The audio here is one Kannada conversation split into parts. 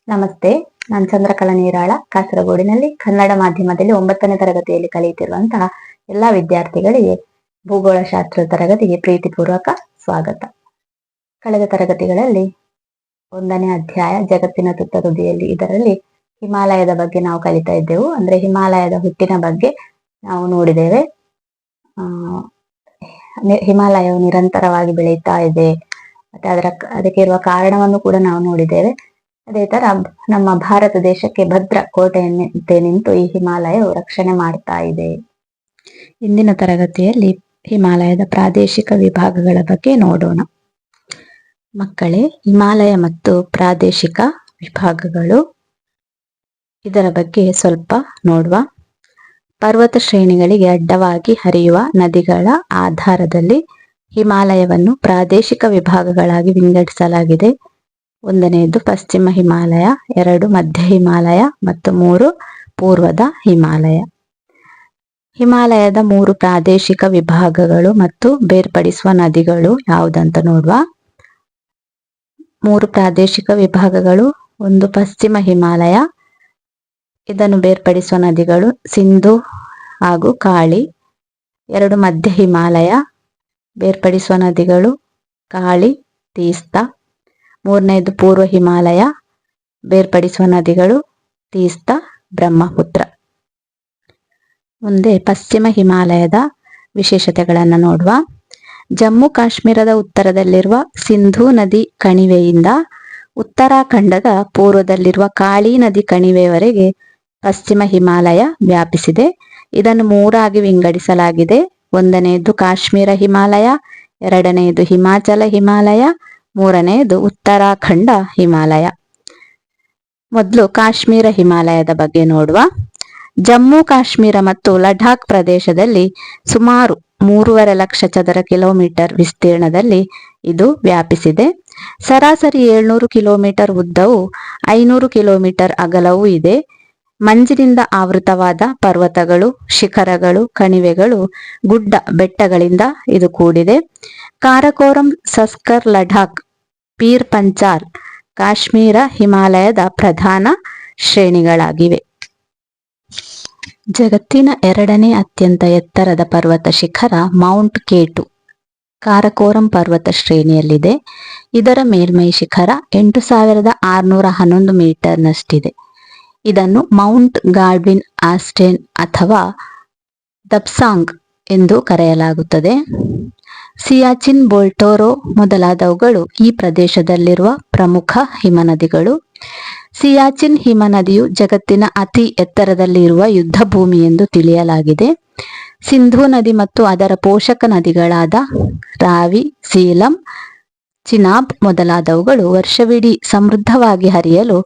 ನಮಸ್ತೆ, ನಾನು ಚಂದ್ರಕಲಾ ನೀರಾಳ, ಕಾಸರಗೋಡಿನಲ್ಲಿ ಕನ್ನಡ ಮಾಧ್ಯಮದಲ್ಲಿ 9ನೇ ತರಗತಿಯಲ್ಲಿ ಕಲಿಯುತ್ತಿರುವಂತಹ ಎಲ್ಲಾ ವಿದ್ಯಾರ್ಥಿಗಳಿಗೆ ಭೂಗೋಳಶಾಸ್ತ್ರ ತರಗತಿಗೆ ಪ್ರೀತಿಪೂರ್ವಕ ಸ್ವಾಗತ. ಕಳೆದ ತರಗತಿಗಳಲ್ಲಿ 1ನೇ ಅಧ್ಯಾಯ ಜಗತ್ತಿನ ತುತ್ತ ತುದಿಯಲ್ಲಿ, ಇದರಲ್ಲಿ ಹಿಮಾಲಯದ ಬಗ್ಗೆ ನಾವು ಕಲಿತಾ ಇದ್ದೆವು. ಅಂದ್ರೆ ಹಿಮಾಲಯದ ಹುಟ್ಟಿನ ಬಗ್ಗೆ ನಾವು ನೋಡಿದ್ದೇವೆ. ಹಿಮಾಲಯವು ನಿರಂತರವಾಗಿ ಬೆಳೀತಾ ಇದೆ, ಮತ್ತೆ ಅದಕ್ಕೆ ಇರುವ ಕಾರಣವನ್ನು ಕೂಡ ನಾವು ನೋಡಿದ್ದೇವೆ. ಅದೇ ತರ ನಮ್ಮ ಭಾರತ ದೇಶಕ್ಕೆ ಭದ್ರ ಕೋಟೆಯಂತೆ ನಿಂತು ಈ ಹಿಮಾಲಯವು ರಕ್ಷಣೆ ಮಾಡ್ತಾ ಇದೆ. ಇಂದಿನ ತರಗತಿಯಲ್ಲಿ ಹಿಮಾಲಯದ ಪ್ರಾದೇಶಿಕ ವಿಭಾಗಗಳ ಬಗ್ಗೆ ನೋಡೋಣ. ಮಕ್ಕಳೇ, ಹಿಮಾಲಯ ಮತ್ತು ಪ್ರಾದೇಶಿಕ ವಿಭಾಗಗಳು, ಇದರ ಬಗ್ಗೆ ಸ್ವಲ್ಪ ನೋಡುವ. ಪರ್ವತ ಶ್ರೇಣಿಗಳಿಗೆ ಅಡ್ಡವಾಗಿ ಹರಿಯುವ ನದಿಗಳ ಆಧಾರದಲ್ಲಿ ಹಿಮಾಲಯವನ್ನು ಪ್ರಾದೇಶಿಕ ವಿಭಾಗಗಳಾಗಿ ವಿಂಗಡಿಸಲಾಗಿದೆ. 1ನೇದು ಪಶ್ಚಿಮ ಹಿಮಾಲಯ, 2 ಮಧ್ಯ ಹಿಮಾಲಯ ಮತ್ತು 3 ಪೂರ್ವದ ಹಿಮಾಲಯ. ಹಿಮಾಲಯದ 3 ಪ್ರಾದೇಶಿಕ ವಿಭಾಗಗಳು ಮತ್ತು ಬೇರ್ಪಡಿಸುವ ನದಿಗಳು ಯಾವುದಂತ ನೋಡುವ. 3 ಪ್ರಾದೇಶಿಕ ವಿಭಾಗಗಳು. 1 ಪಶ್ಚಿಮ ಹಿಮಾಲಯ, ಇದನ್ನು ಬೇರ್ಪಡಿಸುವ ನದಿಗಳು ಸಿಂಧು ಹಾಗೂ ಕಾಳಿ. 2 ಮಧ್ಯ ಹಿಮಾಲಯ, ಬೇರ್ಪಡಿಸುವ ನದಿಗಳು ಕಾಳಿ, ತೀಸ್ತಾ. 3ನೇದು ಪೂರ್ವ ಹಿಮಾಲಯ, ಬೇರ್ಪಡಿಸುವ ನದಿಗಳು ತೀಸ್ತಾ, ಬ್ರಹ್ಮಪುತ್ರ. ಮುಂದೆ ಪಶ್ಚಿಮ ಹಿಮಾಲಯದ ವಿಶೇಷತೆಗಳನ್ನು ನೋಡುವ. ಜಮ್ಮು ಕಾಶ್ಮೀರದ ಉತ್ತರದಲ್ಲಿರುವ ಸಿಂಧೂ ನದಿ ಕಣಿವೆಯಿಂದ ಉತ್ತರಾಖಂಡದ ಪೂರ್ವದಲ್ಲಿರುವ ಕಾಳಿ ನದಿ ಕಣಿವೆಯವರೆಗೆ ಪಶ್ಚಿಮ ಹಿಮಾಲಯ ವ್ಯಾಪಿಸಿದೆ. ಇದನ್ನು 3 ಆಗಿ ವಿಂಗಡಿಸಲಾಗಿದೆ. 1ನೇದು ಕಾಶ್ಮೀರ ಹಿಮಾಲಯ, 2ನೇದು ಹಿಮಾಚಲ ಹಿಮಾಲಯ, 3ನೇದು ಉತ್ತರಾಖಂಡ ಹಿಮಾಲಯ. ಮೊದಲು ಕಾಶ್ಮೀರ ಹಿಮಾಲಯದ ಬಗ್ಗೆ ನೋಡುವ. ಜಮ್ಮು ಕಾಶ್ಮೀರ ಮತ್ತು ಲಡಾಖ್ ಪ್ರದೇಶದಲ್ಲಿ ಸುಮಾರು 3.5 ಲಕ್ಷ ಚದರ ಕಿಲೋಮೀಟರ್ ವಿಸ್ತೀರ್ಣದಲ್ಲಿ ಇದು ವ್ಯಾಪಿಸಿದೆ. ಸರಾಸರಿ 700 ಕಿಲೋಮೀಟರ್ ಉದ್ದವು, 500 ಕಿಲೋಮೀಟರ್ ಅಗಲವೂ ಇದೆ. ಮಂಜಿನಿಂದ ಆವೃತವಾದ ಪರ್ವತಗಳು, ಶಿಖರಗಳು, ಕಣಿವೆಗಳು, ಗುಡ್ಡ ಬೆಟ್ಟಗಳಿಂದ ಇದು ಕೂಡಿದೆ. ಕಾರಕೋರಂ, ಸಸ್ಕರ್, ಲಡಾಖ್, ಪೀರ್ ಪಂಚಾಲ್ ಕಾಶ್ಮೀರ ಹಿಮಾಲಯದ ಪ್ರಧಾನ ಶ್ರೇಣಿಗಳಾಗಿವೆ. ಜಗತ್ತಿನ 2ನೇ ಅತ್ಯಂತ ಎತ್ತರದ ಪರ್ವತ ಶಿಖರ ಮೌಂಟ್ ಕೇಟು ಕಾರಕೋರಂ ಪರ್ವತ ಶ್ರೇಣಿಯಲ್ಲಿದೆ. ಇದರ ಮೇಲ್ಮೈ ಶಿಖರ 8611 ಮೀಟರ್ನಷ್ಟಿದೆ. ಇದನ್ನು ಮೌಂಟ್ ಗಾಡ್ವಿನ್ ಆಸ್ಟೆನ್ ಅಥವಾ ದಬ್ಸಾಂಗ್ ಎಂದು ಕರೆಯಲಾಗುತ್ತದೆ. ಸಿಯಾಚಿನ್, ಬೋಲ್ಟೋರೋ ಮೊದಲಾದವುಗಳು ಈ ಪ್ರದೇಶದಲ್ಲಿರುವ ಪ್ರಮುಖ ಹಿಮನದಿಗಳು. ಸಿಯಾಚಿನ್ ಹಿಮನದಿಯು ಜಗತ್ತಿನ ಅತಿ ಎತ್ತರದಲ್ಲಿರುವ ಯುದ್ಧ ಭೂಮಿ ಎಂದು ತಿಳಿಯಲಾಗಿದೆ. ಸಿಂಧೂ ನದಿ ಮತ್ತು ಅದರ ಪೋಷಕ ನದಿಗಳಾದ ರಾವಿ, ಸೀಲಂ, ಚಿನಾಬ್ ಮೊದಲಾದವುಗಳು ವರ್ಷವಿಡೀ ಸಮೃದ್ಧವಾಗಿ ಹರಿಯಲು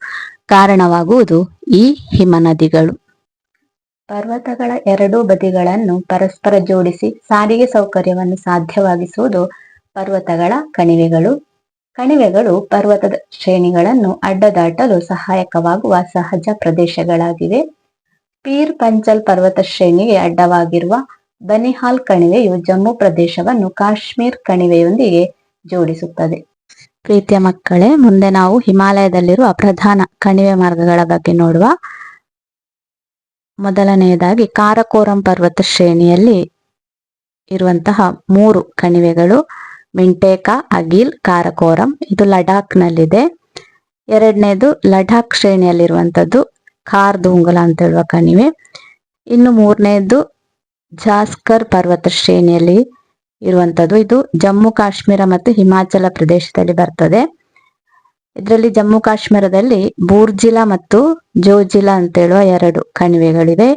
ಕಾರಣವಾಗುವುದು ಈ ಹಿಮನದಿಗಳು. ಪರ್ವತಗಳ 2 ಬದಿಗಳನ್ನು ಪರಸ್ಪರ ಜೋಡಿಸಿ ಸಾರಿಗೆ ಸೌಕರ್ಯವನ್ನು ಸಾಧ್ಯವಾಗಿಸುವುದು ಪರ್ವತಗಳ ಕಣಿವೆಗಳು. ಕಣಿವೆಗಳು ಪರ್ವತದ ಶ್ರೇಣಿಗಳನ್ನು ಅಡ್ಡದಾಟಲು ಸಹಾಯಕವಾಗುವ ಸಹಜ ಪ್ರದೇಶಗಳಾಗಿವೆ. ಪೀರ್ ಪಂಚಲ್ ಪರ್ವತ ಶ್ರೇಣಿಗೆ ಅಡ್ಡವಾಗಿರುವ ಬನಿಹಾಲ್ ಕಣಿವೆಯು ಜಮ್ಮು ಪ್ರದೇಶವನ್ನು ಕಾಶ್ಮೀರ್ ಕಣಿವೆಯೊಂದಿಗೆ ಜೋಡಿಸುತ್ತದೆ. ಪ್ರೀತಿಯ ಮಕ್ಕಳೇ, ಮುಂದೆ ನಾವು ಹಿಮಾಲಯದಲ್ಲಿರುವ ಪ್ರಧಾನ ಕಣಿವೆ ಮಾರ್ಗಗಳ ಬಗ್ಗೆ ನೋಡುವ. ಮೊದಲನೆಯದಾಗಿ ಕಾರಕೋರಂ ಪರ್ವತ ಶ್ರೇಣಿಯಲ್ಲಿ ಇರುವಂತಹ 3 ಕಣಿವೆಗಳು ಮಿಂಟೇಕಾ, ಅಗಿಲ್, ಕಾರಕೋರಂ. ಇದು ಲಡಾಖ್ನಲ್ಲಿದೆ. 2ನೇದು ಲಡಾಖ್ ಶ್ರೇಣಿಯಲ್ಲಿರುವಂಥದ್ದು ಖಾರ್ದುಂಗ್ಲಾ ಅಂತ ಹೇಳುವ ಕಣಿವೆ. ಇನ್ನು 3ನೇದು ಜಾಸ್ಕರ್ ಪರ್ವತ ಶ್ರೇಣಿಯಲ್ಲಿ ಇರುವಂಥದ್ದು. ಇದು ಜಮ್ಮು ಕಾಶ್ಮೀರ ಮತ್ತು ಹಿಮಾಚಲ ಪ್ರದೇಶದಲ್ಲಿ ಬರ್ತದೆ. ಇದರಲ್ಲಿ ಜಮ್ಮು ಕಾಶ್ಮೀರದಲ್ಲಿ ಬೂರ್ಜಿಲಾ ಮತ್ತು ಜೋಜಿಲಾ ಅಂತ ಹೇಳುವ 2 ಕಣಿವೆಗಳಿವೆ.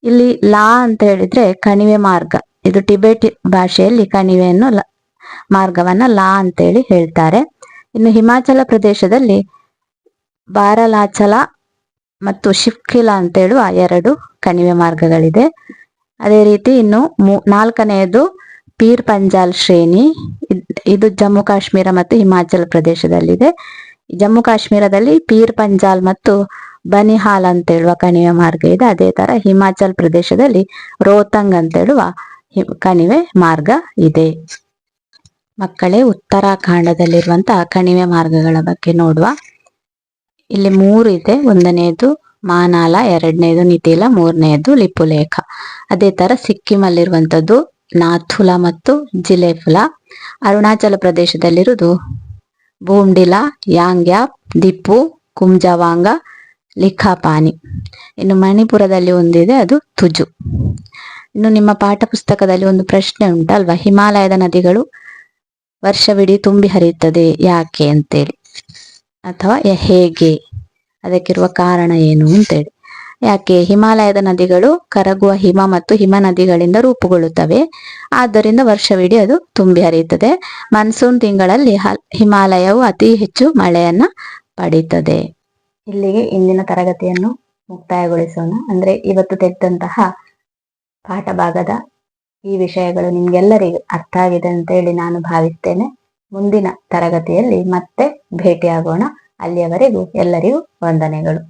ಇಲ್ಲಿ ಲಾ ಅಂತ ಹೇಳಿದ್ರೆ ಕಣಿವೆ ಮಾರ್ಗ. ಇದು ಟಿಬೆಟ್ ಭಾಷೆಯಲ್ಲಿ ಕಣಿವೆಯನ್ನು ಮಾರ್ಗವನ್ನ ಲಾ ಅಂತೇಳಿ ಹೇಳ್ತಾರೆ. ಇನ್ನು ಹಿಮಾಚಲ ಪ್ರದೇಶದಲ್ಲಿ ಬಾರಲಾಚಲ ಮತ್ತು ಶಿಫ್ಖಿಲಾ ಅಂತ ಹೇಳುವ 2 ಕಣಿವೆ ಮಾರ್ಗಗಳಿದೆ. ಅದೇ ರೀತಿ ಇನ್ನು 4ನೇದು ಪೀರ್ ಪಂಜಾಲ್ ಶ್ರೇಣಿ. ಇದು ಜಮ್ಮು ಕಾಶ್ಮೀರ ಮತ್ತು ಹಿಮಾಚಲ ಪ್ರದೇಶದಲ್ಲಿದೆ. ಜಮ್ಮು ಕಾಶ್ಮೀರದಲ್ಲಿ ಪೀರ್ ಪಂಜಾಲ್ ಮತ್ತು ಬನಿಹಾಲ್ ಅಂತ ಹೇಳುವ ಕಣಿವೆ ಮಾರ್ಗ ಇದೆ. ಅದೇ ತರ ಹಿಮಾಚಲ್ ಪ್ರದೇಶದಲ್ಲಿ ರೋಹ್ತಂಗ್ ಅಂತ ಹೇಳುವ ಕಣಿವೆ ಮಾರ್ಗ ಇದೆ. ಮಕ್ಕಳೇ, ಉತ್ತರಾಖಂಡದಲ್ಲಿರುವಂತಹ ಕಣಿವೆ ಮಾರ್ಗಗಳ ಬಗ್ಗೆ ನೋಡುವ. ಇಲ್ಲಿ 3 ಇದೆ. ಒಂದನೆಯದು ಮಾನಾಲ, ಎರಡನೇದು ನಿತಿಲ, ಮೂರನೆಯದು ಲಿಪುಲೇಖ. ಅದೇ ತರ ಸಿಕ್ಕಿಂ ಅಲ್ಲಿರುವಂತದ್ದು ನಾಥುಲ ಮತ್ತು ಜಿಲೆಫುಲ. ಅರುಣಾಚಲ ಪ್ರದೇಶದಲ್ಲಿರುವುದು ಬೂಮ್ಡಿಲಾ, ಯಾಂಗ್ಯಾಪ್, ದಿಪ್ಪು, ಕುಂಜವಾಂಗ, ಲಿಖಾಪಾನಿ. ಇನ್ನು ಮಣಿಪುರದಲ್ಲಿ ಒಂದಿದೆ, ಅದು ತುಜು. ಇನ್ನು ನಿಮ್ಮ ಪಾಠ ಪುಸ್ತಕದಲ್ಲಿ ಒಂದು ಪ್ರಶ್ನೆ ಉಂಟಲ್ವಾ, ಹಿಮಾಲಯದ ನದಿಗಳು ವರ್ಷವಿಡೀ ತುಂಬಿ ಹರಿಯುತ್ತದೆ ಯಾಕೆ ಅಂತೇಳಿ, ಅಥವಾ ಹೇಗೆ, ಅದಕ್ಕಿರುವ ಕಾರಣ ಏನು ಅಂತೇಳಿ. ಯಾಕೆ ಹಿಮಾಲಯದ ನದಿಗಳು ಕರಗುವ ಹಿಮ ಮತ್ತು ಹಿಮ ನದಿಗಳಿಂದ ರೂಪುಗೊಳ್ಳುತ್ತವೆ, ಆದ್ದರಿಂದ ವರ್ಷವಿಡೀ ಅದು ತುಂಬಿ ಹರಿಯುತ್ತದೆ. ಮಾನ್ಸೂನ್ ತಿಂಗಳಲ್ಲಿ ಹಿಮಾಲಯವು ಅತಿ ಹೆಚ್ಚು ಮಳೆಯನ್ನ ಪಡೀತದೆ. ಇಲ್ಲಿಗೆ ಇಂದಿನ ತರಗತಿಯನ್ನು ಮುಕ್ತಾಯಗೊಳಿಸೋಣ. ಅಂದ್ರೆ ಇವತ್ತು ತೆಗೆದಂತಹ ಪಾಠ ಭಾಗದ ಈ ವಿಷಯಗಳು ನಿಮ್ಗೆಲ್ಲರಿಗೂ ಅರ್ಥ ಆಗಿದೆ ಅಂತ ಹೇಳಿ ನಾನು ಭಾವಿಸ್ತೇನೆ. ಮುಂದಿನ ತರಗತಿಯಲ್ಲಿ ಮತ್ತೆ ಭೇಟಿಯಾಗೋಣ. ಅಲ್ಲಿಯವರೆಗೂ ಎಲ್ಲರಿಗೂ ವಂದನೆಗಳು.